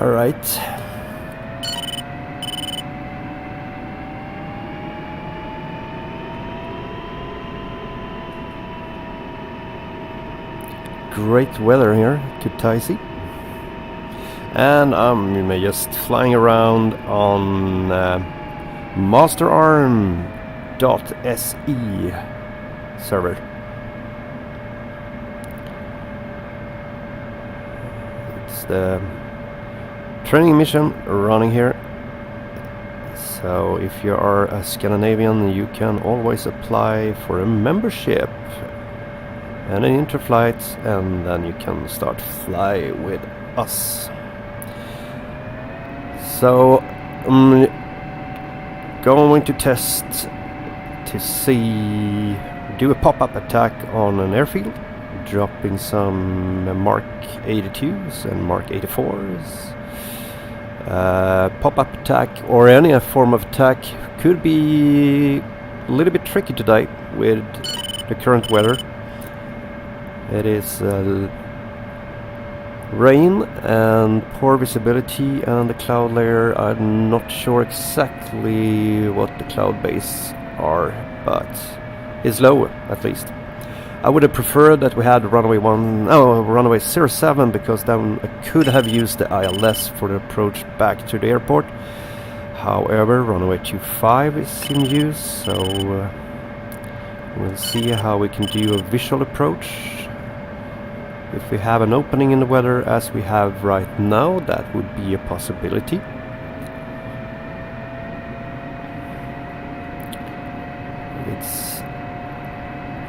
All right. Great weather here, Kutaisi. And I'm just flying around on masterarms.se server. It's the training mission running here. So if you are a Scandinavian, you can always apply for a membership and an interflight, and then you can start fly with us. So I'm going to test to see, do a pop-up attack on an airfield, dropping some Mark 82s and Mark 84s. Pop-up attack or any form of attack could be a little bit tricky today with the current weather. It is rain and poor visibility, and the cloud layer, I'm not sure exactly what the cloud base are, but it's low at least. I would have preferred that we had runway 07, because then I could have used the ILS for the approach back to the airport. However, runway 25 is in use, so we'll see how we can do a visual approach. If we have an opening in the weather as we have right now, that would be a possibility. It's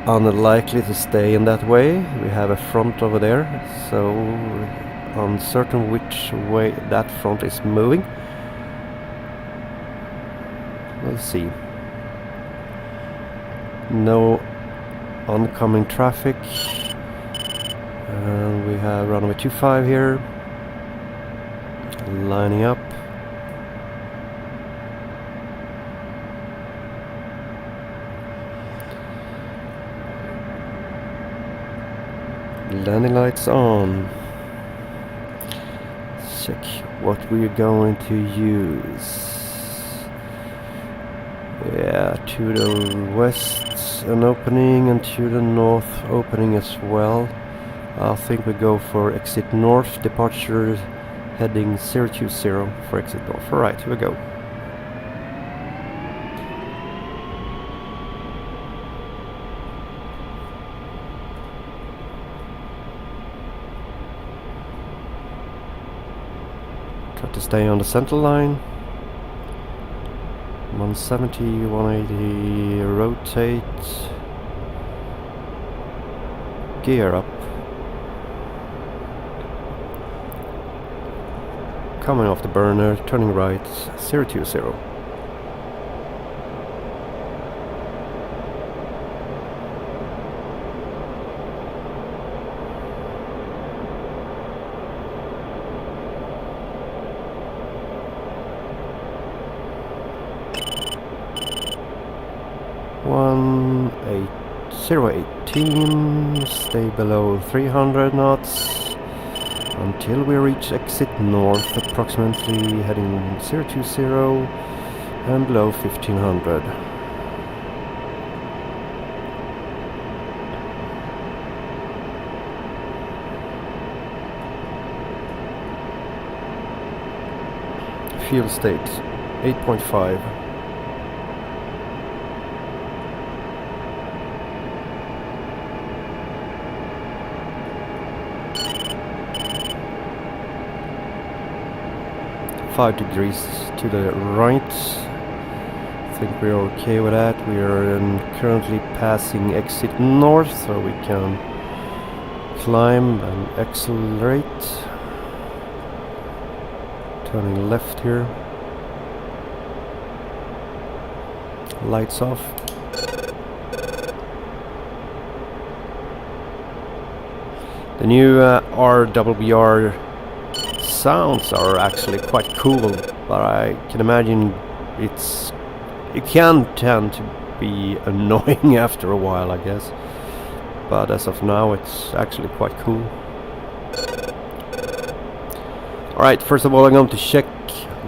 unlikely to stay in that way. We have a front over there, so uncertain which way that front is moving. We'll see. No oncoming traffic. And we have runway 25 here, lining up. Landing lights on. Check what we're going to use. Yeah, to the west an opening, and to the north opening as well. I think we go for exit north, departure heading 020 for exit north. Alright, here we go. Try to stay on the center line. 170, 180, rotate. Gear up. Coming off the burner, turning right, 020. One 018, stay below 300 knots. Until we reach exit north, approximately heading 020 and below 1500. Fuel state 8.5. Five degrees to the right. I think we're okay with that. We are currently passing exit north, so we can climb and accelerate. Turning left here. Lights off. The new RWR sounds are actually quite cool, but I can imagine it can tend to be annoying after a while, I guess. But as of now, it's actually quite cool. Alright, first of all I'm going to check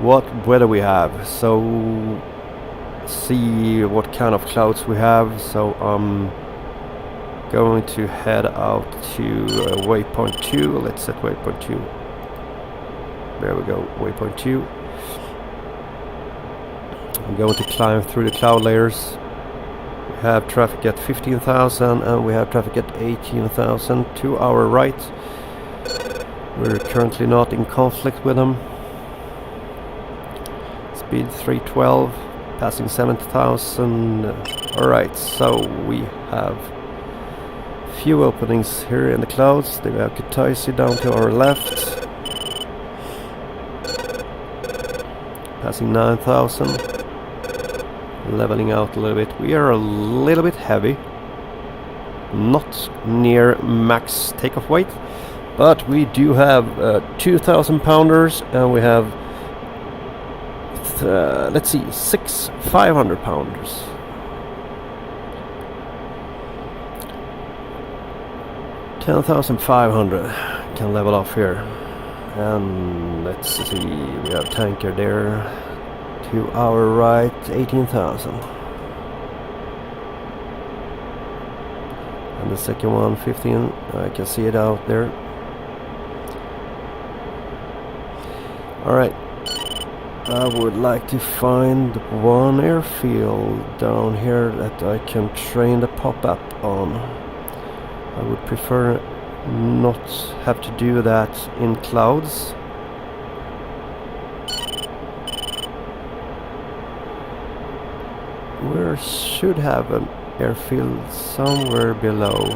what weather we have. So see what kind of clouds we have. So I'm going to head out to waypoint 2. Let's set waypoint 2. There we go, waypoint 2. I'm going to climb through the cloud layers. We have traffic at 15,000 and we have traffic at 18,000 to our right. We're currently not in conflict with them. Speed 312, passing 70,000. Alright, so we have few openings here in the clouds. Then we have Kutaisi down to our left. Passing 9,000. Leveling out a little bit. We are a little bit heavy. Not near max takeoff weight. But we do have 2,000 pounders and we have, let's see, 6 500 pounders. $10,500 can level off here. And let's see, we have tanker there. To our right, 18,000. And the second one, 15. I can see it out there. Alright, I would like to find one airfield down here that I can train the pop-up on. I would prefer not have to do that in clouds. We should have an airfield somewhere below.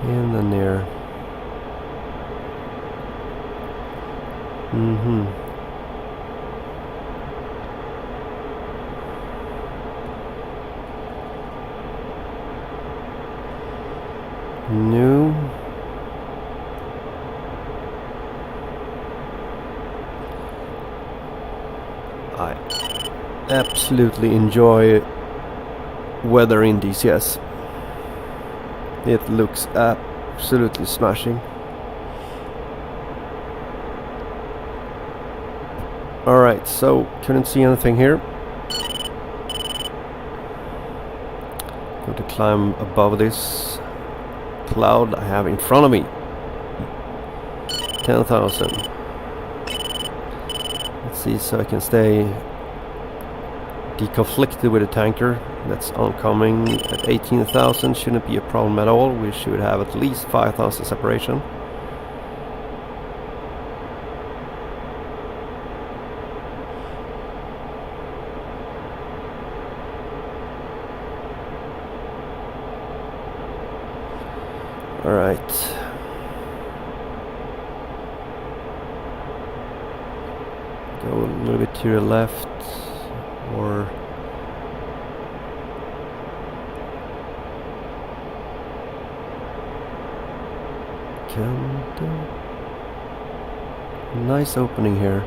In the near. No. I absolutely enjoy weather in DCS. It looks absolutely smashing. Alright, so couldn't see anything here. Going to climb above this cloud I have in front of me. 10,000. Let's see, so I can stay deconflicted with a tanker that's oncoming at 18,000. Shouldn't be a problem at all. We should have at least 5,000 separation. Alright. Go a little bit to the left, or nice opening here.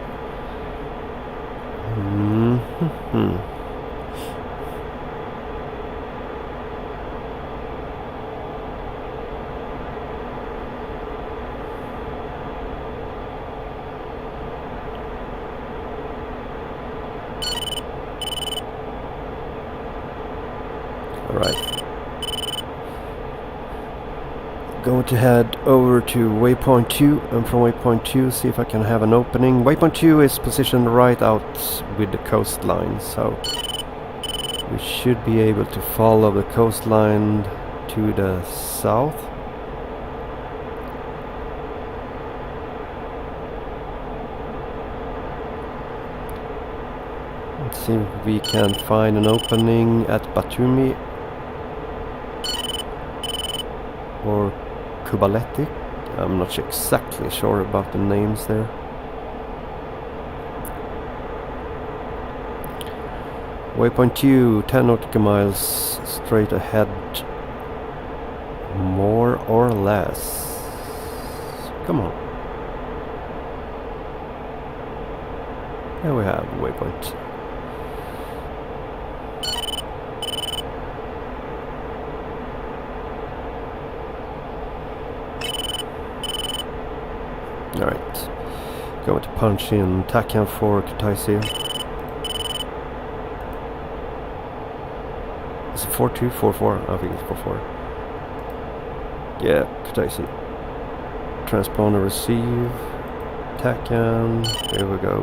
Alright. Going to head over to waypoint 2, and from waypoint 2 see if I can have an opening. Waypoint 2 is positioned right out with the coastline, so we should be able to follow the coastline to the south. Let's see if we can find an opening at Batumi or Kubaletti. I'm not exactly sure about the names there. Waypoint 2, 10 nautical miles straight ahead, more or less. Come on. Here we have waypoint. Alright. Going to punch in TACAN for Kutaisi. Is it 4-2? 4-4? I think it's 4-4. Yeah, Kutaisi. Transponder receive. TACAN. There we go.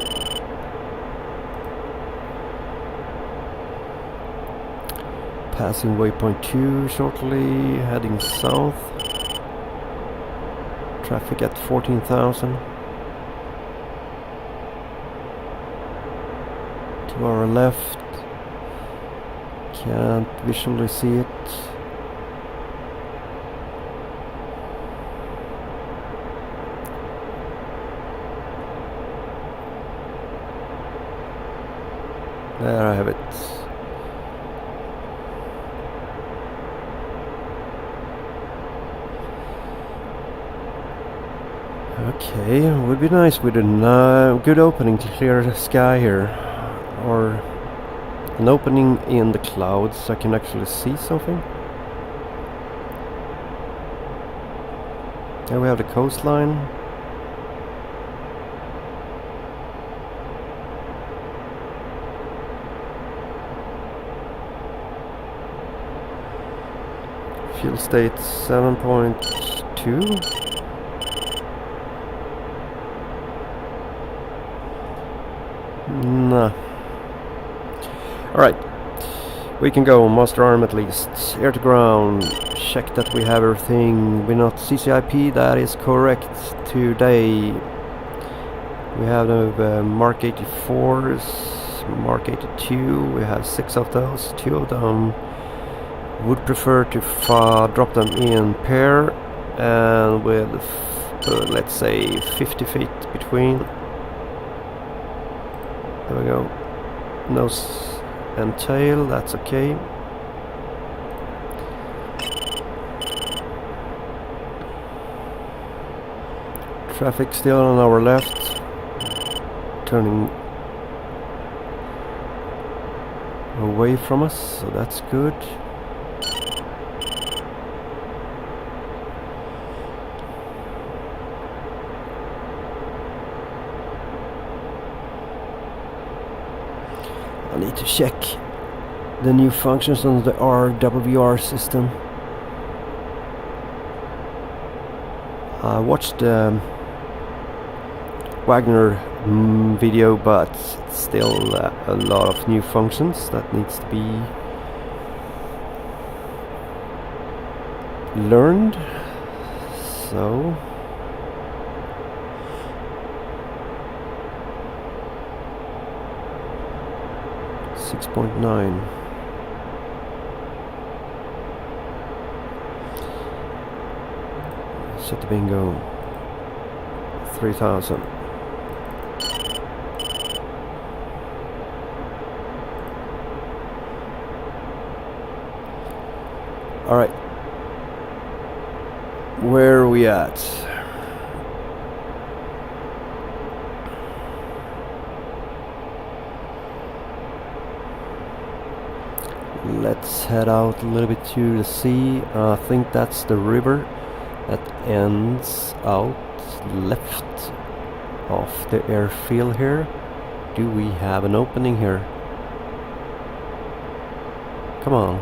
Passing waypoint 2 shortly, heading south. Traffic at 14,000. To our left. Can't visually see it. There I have it. Okay, it would be nice with a good opening to clear the sky here. Or an opening in the clouds so I can actually see something. There we have the coastline. Fuel state 7.2. Nah. Alright. We can go master arm at least. Air to ground. Check that we have everything. We're not CCIP, that is correct today. We have the Mark 84s, Mark 82. We have 6 of those. 2 of them would prefer to drop them in pair and with let's say 50 feet between. There we go. Nose and tail, that's okay. Traffic still on our left, turning away from us, so that's good. I need to check the new functions on the RWR system. I watched Wagner video, but it's still a lot of new functions that needs to be learned. So .9. Set the bingo. 3,000. All right. Where are we at? Let's head out a little bit to the sea. I think that's the river that ends out left of the airfield here. Do we have an opening here? Come on.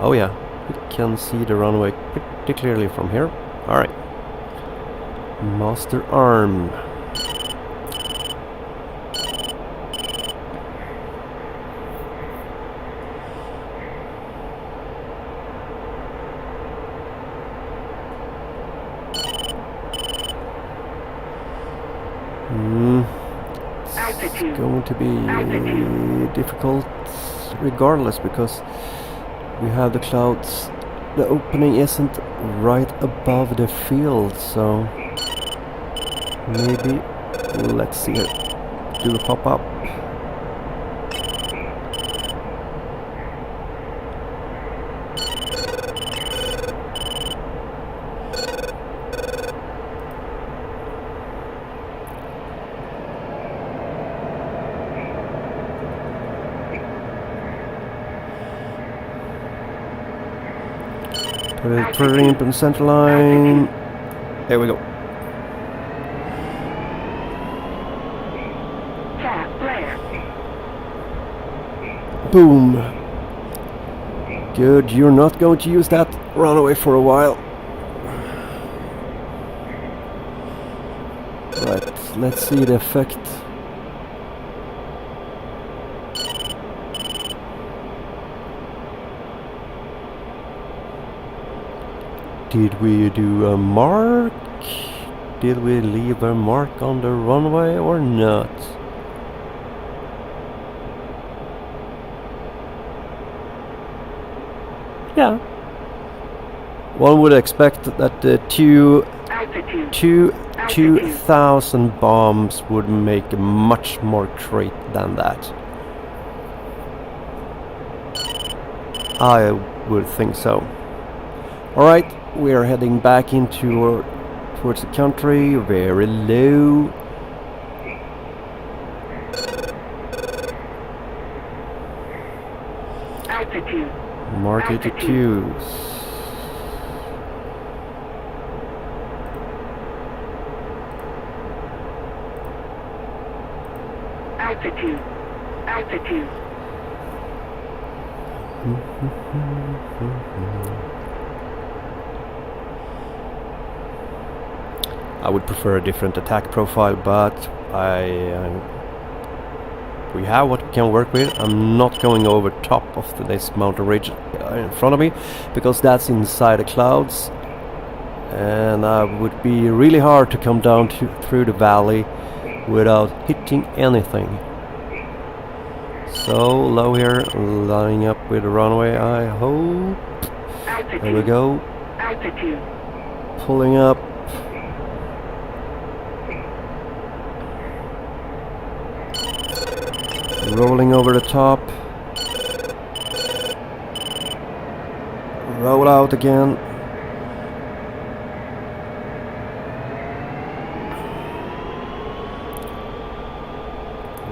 Oh yeah, we can see the runway pretty clearly from here. Alright. Master arm. It's going to be difficult regardless because we have the clouds. The opening isn't right above the field, so maybe let's see it do a pop-up. Put it in the center line. There we go. Boom. Good, you're not going to use that runaway for a while. Right, let's see the effect. Did we do a mark? Did we leave a mark on the runway or not? Yeah. One would expect that the 2000 bombs would make much more trait than that. I would think so. Alright, we are heading back into towards the country, very low. Altitude. Mark 82. Altitude. Altitude. I would prefer a different attack profile, but we have what we can work with. I'm not going over top of this mountain ridge in front of me, because that's inside the clouds, and it would be really hard to come down through the valley without hitting anything. So low here, lining up with the runway, I hope. Altitude. There we go. Altitude. Pulling up. Rolling over the top. Roll out again.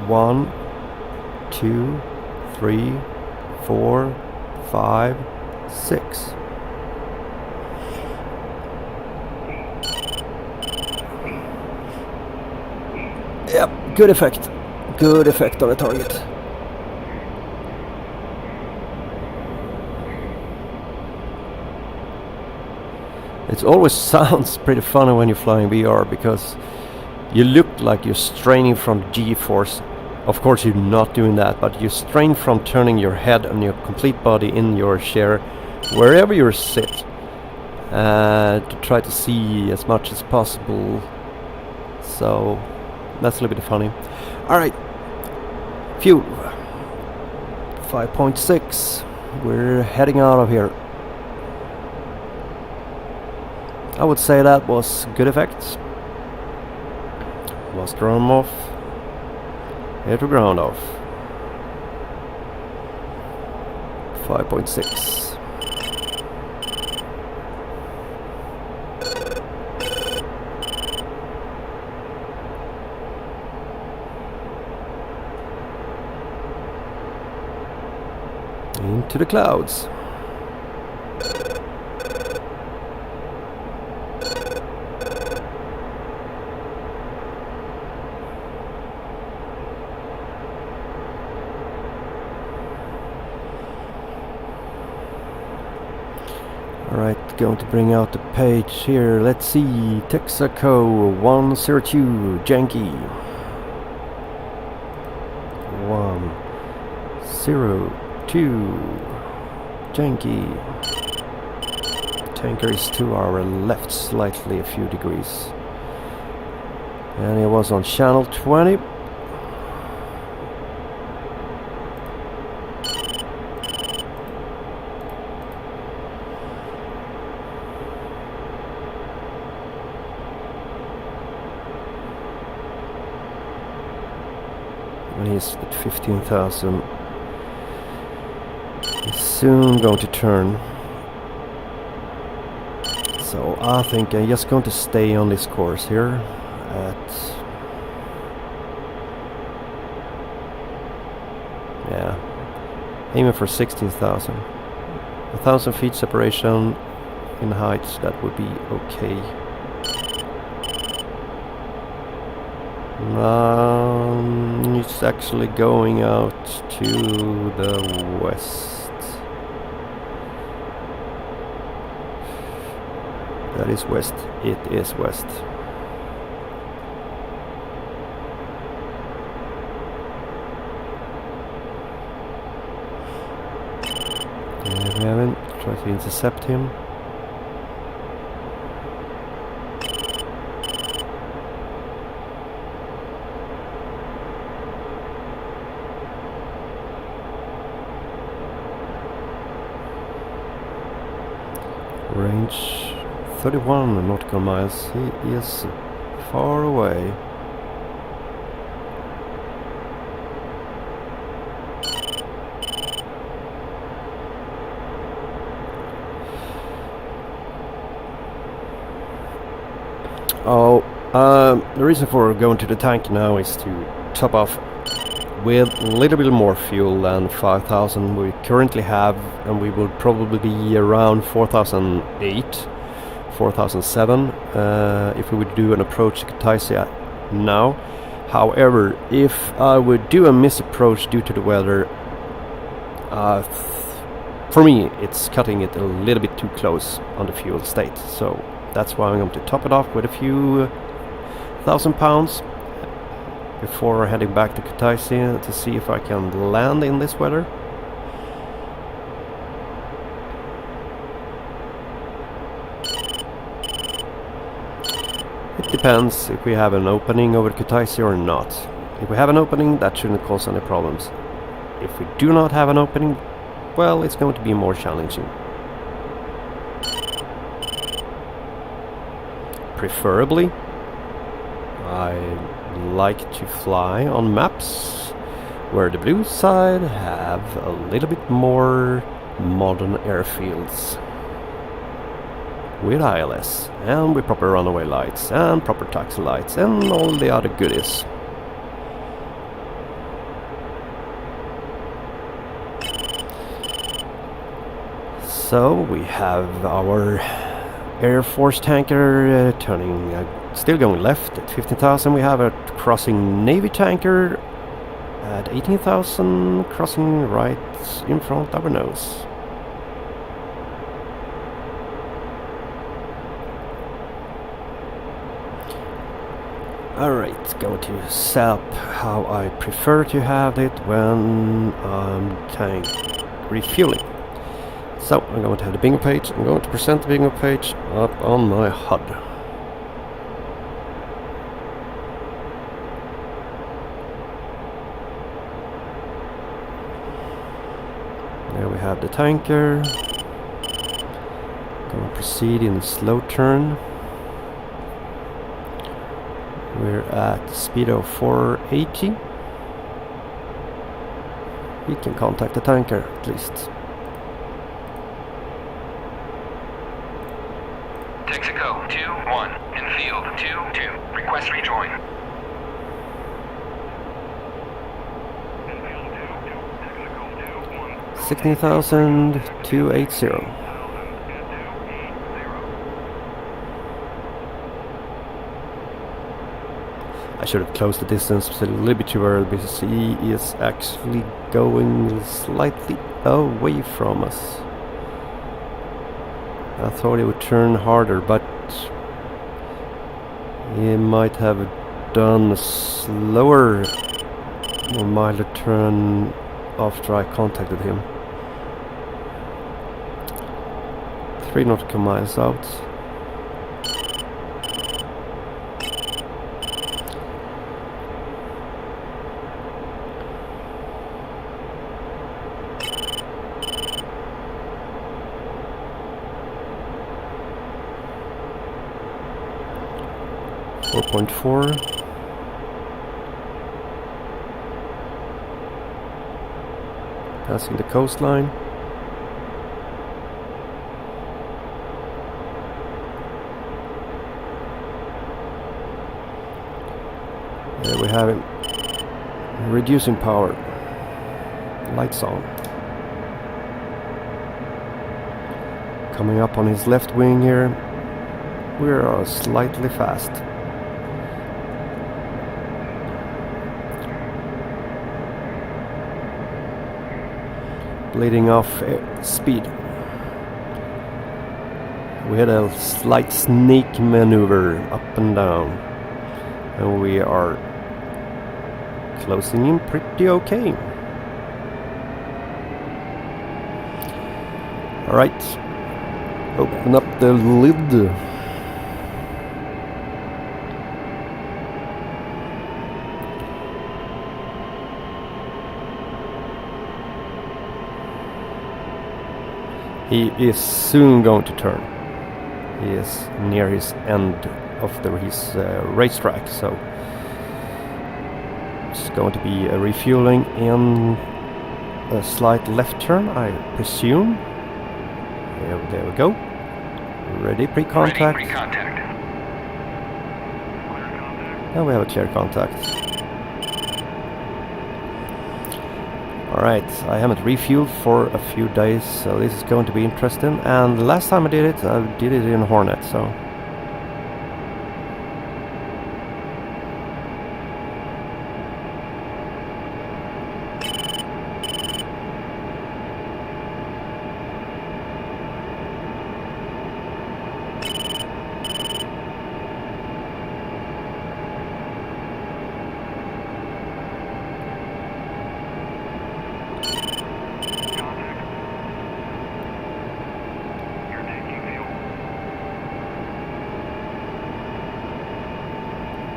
One, 2, 3, 4, 5, 6. Yep, good effect. Good effect on the target. It always sounds pretty funny when you're flying VR, because you look like you're straining from GeForce. Of course you're not doing that, but you strain from turning your head and your complete body in your chair, wherever you sit, to try to see as much as possible. So that's a little bit funny. Alright, fuel 5.6. We're heading out of here. I would say that was good effect. Was drum off. Air to ground off. 5.6. Into the clouds. Alright, going to bring out the page here. Let's see. Texaco 102 Yankee 102 Yankee. Tanker is to our left slightly a few degrees. And it was on channel 20. When he's at 15,000, he's soon going to turn. So I think I'm just going to stay on this course here at, yeah, aiming for 16,000. 1,000 feet separation in heights, that would be okay. It's actually going out to the west. That is west. It is west. We haven't tried to intercept him. Range 31 nautical miles. He is far away. The reason for going to the tank now is to top off with a little bit more fuel than 5,000 we currently have, and we will probably be around 4,008, 4,007 if we would do an approach to Kutaisi now. However, if I would do a misapproach due to the weather, for me it's cutting it a little bit too close on the fuel state, so that's why I'm going to top it off with a few thousand pounds before heading back to Kutaisi to see if I can land in this weather. It depends if we have an opening over Kutaisi or not. If we have an opening, that shouldn't cause any problems. If we do not have an opening, well, it's going to be more challenging. Preferably, I like to fly on maps where the blue side have a little bit more modern airfields with ILS and with proper runaway lights and proper taxi lights and all the other goodies. So we have our Air Force tanker turning, still going left at 15,000. We have a crossing Navy tanker at 18,000, crossing right in front of our nose. Alright, going to set up how I prefer to have it when I'm tank refueling. So I'm going to have the bingo page. I'm going to present the bingo page up on my HUD. There we have the tanker. Going to proceed in a slow turn. We're at the speed of 480. We can contact the tanker at least. Texaco 2-1, in field 2-2, request rejoin. 16,280. I should have closed the distance a little bit too early because he is actually going slightly away from us. I thought he would turn harder, but he might have done a slower or milder turn after I contacted him. 3 nautical miles out. .4 passing the coastline. There we have him, reducing power, lights on. Coming up on his left wing here, we are slightly fast. bleeding off speed. We had a slight sneak maneuver up and down, and we are closing in pretty okay. Alright, open up the lid. He is soon going to turn. He is near his end of his racetrack, so it's going to be a refueling in a slight left turn, I presume. There we go. Ready pre-contact. Ready pre-contact. And we have a clear contact. Alright, I haven't refueled for a few days, so this is going to be interesting. And the last time I did it in Hornet, so...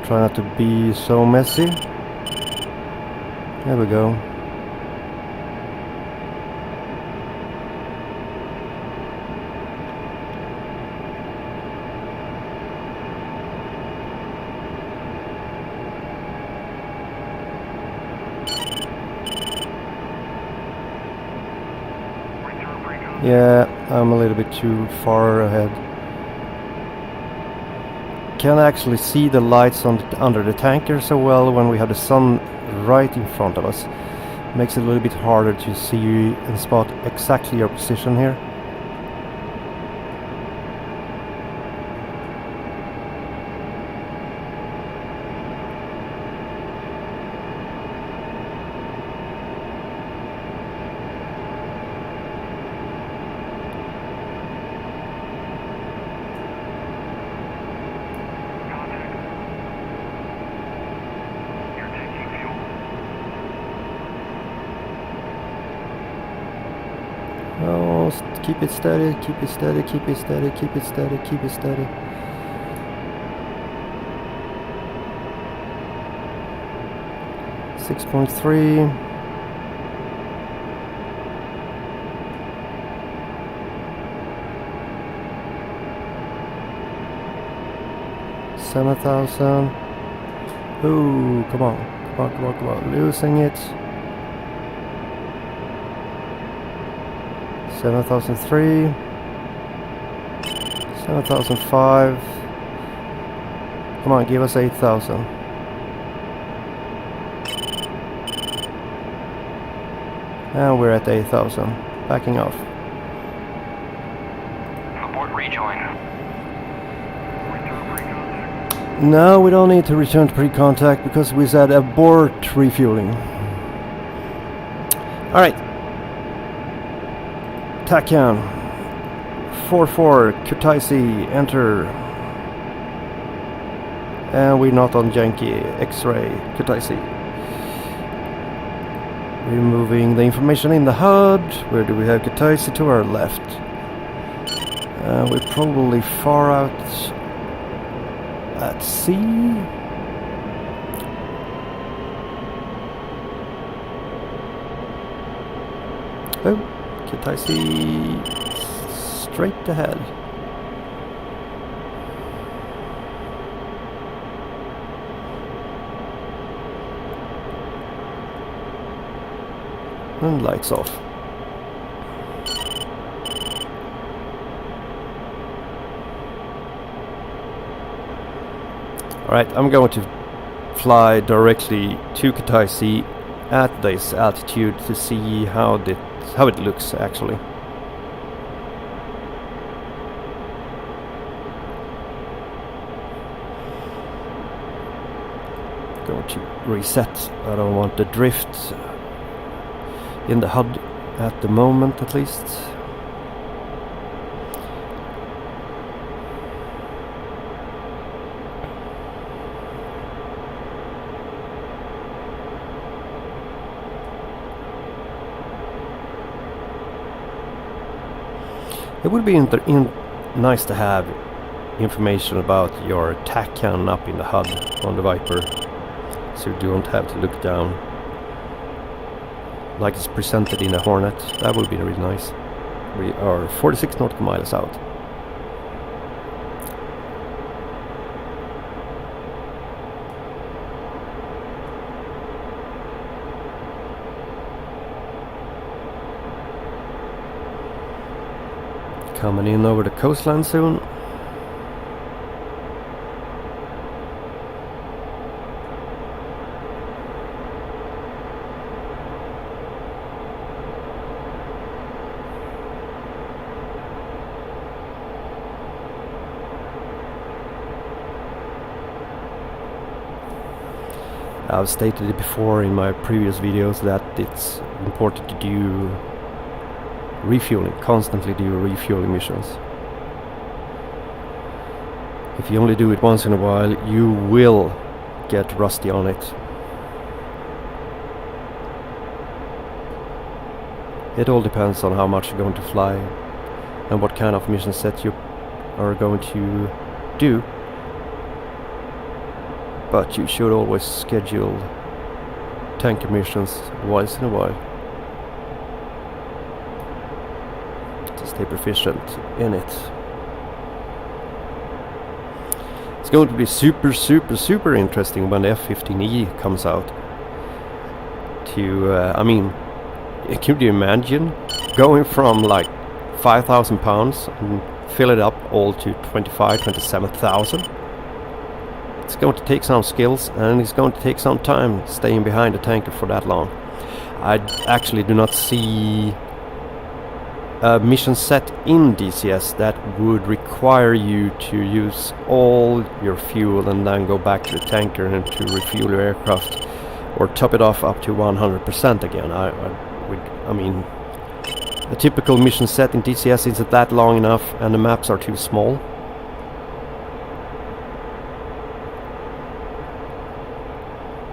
Try not to be so messy. There we go. Yeah, I'm a little bit too far ahead. Can actually see the lights under the tanker so well when we have the sun right in front of us. Makes it a little bit harder to see and spot exactly your position here. Oh, keep it steady, keep it steady, keep it steady, keep it steady, keep it steady. .3. $7,000. Ooh, come on, come on, come on, come on, losing it. 7,003, 7,005. Come on, give us 8,000. And we're at 8,000. Backing off. Abort rejoin. No, we don't need to return to pre-contact because we said abort refueling. Alright. TACAN 44 Kutaisi, enter. And we're not on Yankee X-ray Kutaisi. Removing the information in the HUD. Where do we have Kutaisi? To our left. We're probably far out at sea. Oh, Kutaisi straight ahead. And lights off. Alright, I'm going to fly directly to Kutaisi at this altitude to see how it looks actually. Going to reset. I don't want the drift in the HUD at the moment at least. It would be nice to have information about your tac cannon up in the HUD on the Viper, so you don't have to look down like it's presented in a Hornet. That would be really nice. We are 46 nautical miles out. Coming in over the coastline soon. I've stated it before in my previous videos that it's important to do refueling, constantly do refueling missions. If you only do it once in a while, you will get rusty on it. It all depends on how much you're going to fly and what kind of mission set you are going to do. But you should always schedule tanker missions once in a while to stay proficient in it. It's going to be super interesting when the F-16c comes out. I mean, can you imagine going from like 5,000 pounds and fill it up all to 27,000? It's going to take some skills, and it's going to take some time staying behind the tanker for that long. I actually do not see a mission set in DCS that would require you to use all your fuel and then go back to the tanker and to refuel your aircraft or top it off up to 100% again. I mean, a typical mission set in DCS isn't that long enough, and the maps are too small.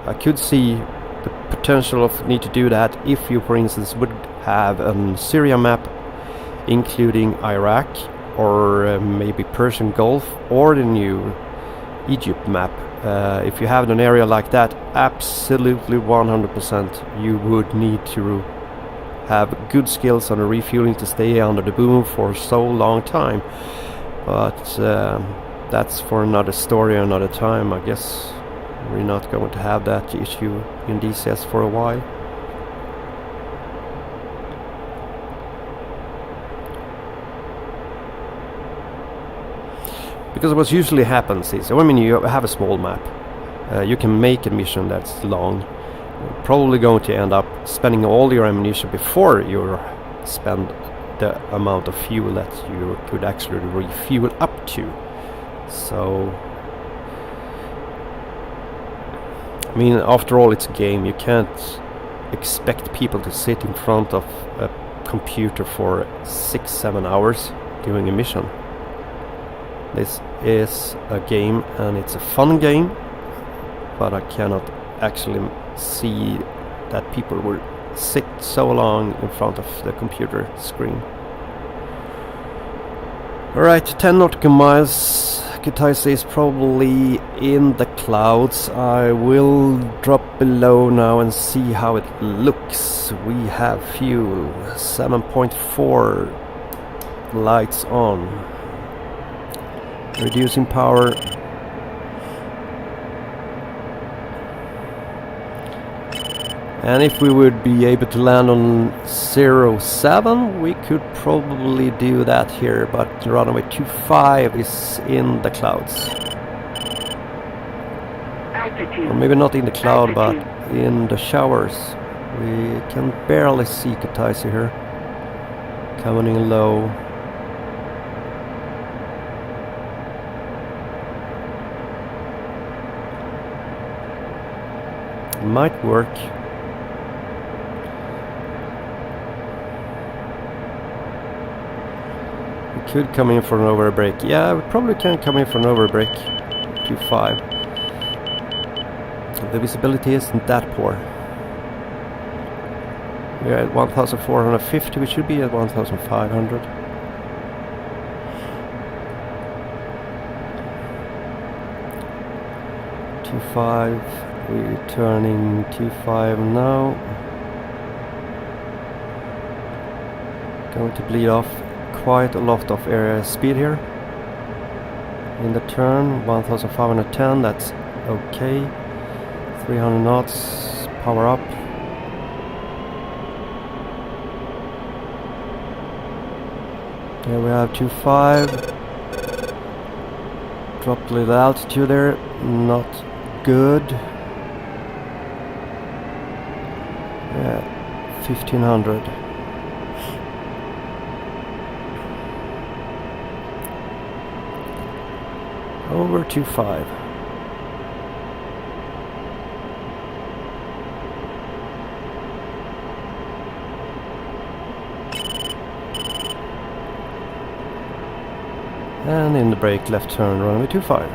I could see the potential of need to do that if you, for instance, would have a Syria map including Iraq or maybe Persian Gulf or the new Egypt map. If you have an area like that, absolutely 100% you would need to have good skills on the refueling to stay under the boom for so long time. But that's for another story, another time. I guess we're not going to have that issue in DCS for a while. Because what usually happens is, I mean, you have a small map, you can make a mission that's long. You're probably going to end up spending all your ammunition before you spend the amount of fuel that you could actually refuel up to. So I mean, after all, it's a game. You can't expect people to sit in front of a computer for 6-7 hours doing a mission. This is a game, and it's a fun game, but I cannot actually see that people will sit so long in front of the computer screen. Alright, 10 nautical miles. Kutaisi is probably in the clouds. I will drop below now and see how it looks. We have fuel, 7.4, lights on, reducing power. And if we would be able to land on 07, we could probably do that here, but runway 25 is in the clouds. Altitude. Or maybe not in the cloud, but in the showers. We can barely see Kutaisi here. Coming in low. Might work. We could come in for an overbreak. Yeah, we probably can come in for an overbreak. 2.5. The visibility isn't that poor. We're at 1,450. We should be at 1,500. We're turning 2.5 now. Going to bleed off quite a lot of area speed here. In the turn, 1,510, that's okay. 300 knots, power up. Here we have 2.5. Dropped a little altitude there, not good. Yeah, 1,500. Over 2.5. And in the brake, left turn, runway 25.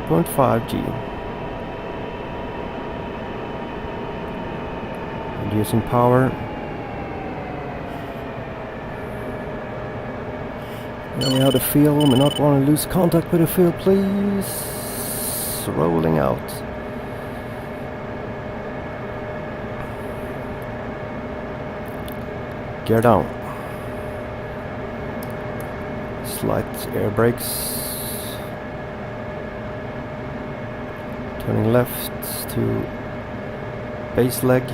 .5 G. Reducing power. Now we have the field. We not want to lose contact with the field, please. Rolling out. Gear down. Slight air brakes. Turning left to base leg.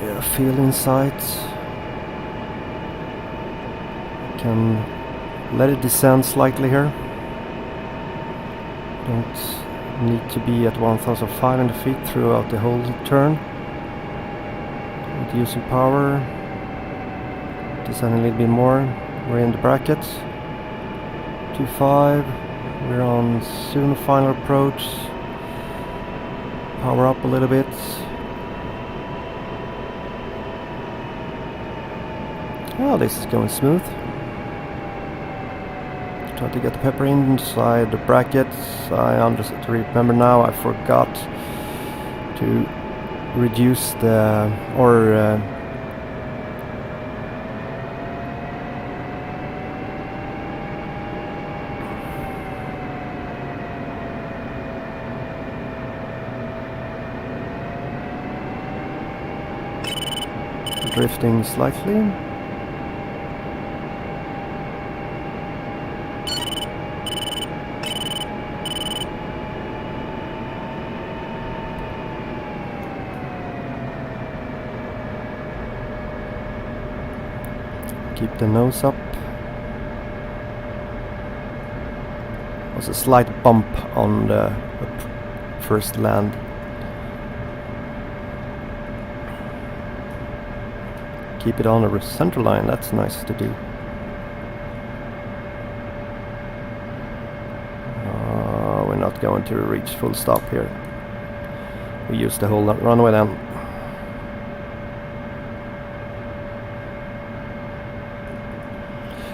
Yeah, feel in sight. Can let it descend slightly here. Don't need to be at 1,500 feet throughout the whole turn. Reducing power. Descend a little bit more. We're in the bracket. 2.5. We're on soon final approach. Power up a little bit. Well, this is going smooth. Try to get the pepper inside the brackets. I remember now I forgot to reduce the drifting slightly. Keep the nose up. Was a slight bump on the first land. Keep it on the center line, that's nice to do. We're not going to reach full stop here. We use the whole runway then.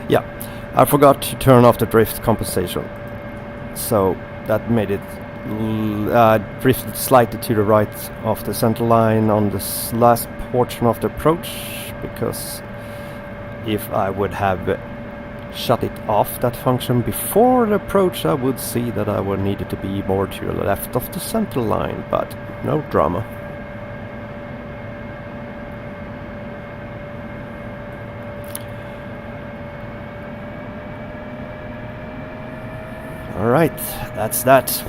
Yeah, I forgot to turn off the drift compensation, so that made it drifted slightly to the right of the center line on this last portion of the approach, because if I would have shut it off, that function, before the approach, I would see that I would needed to be more to the left of the center line, but no drama. Alright, that's that.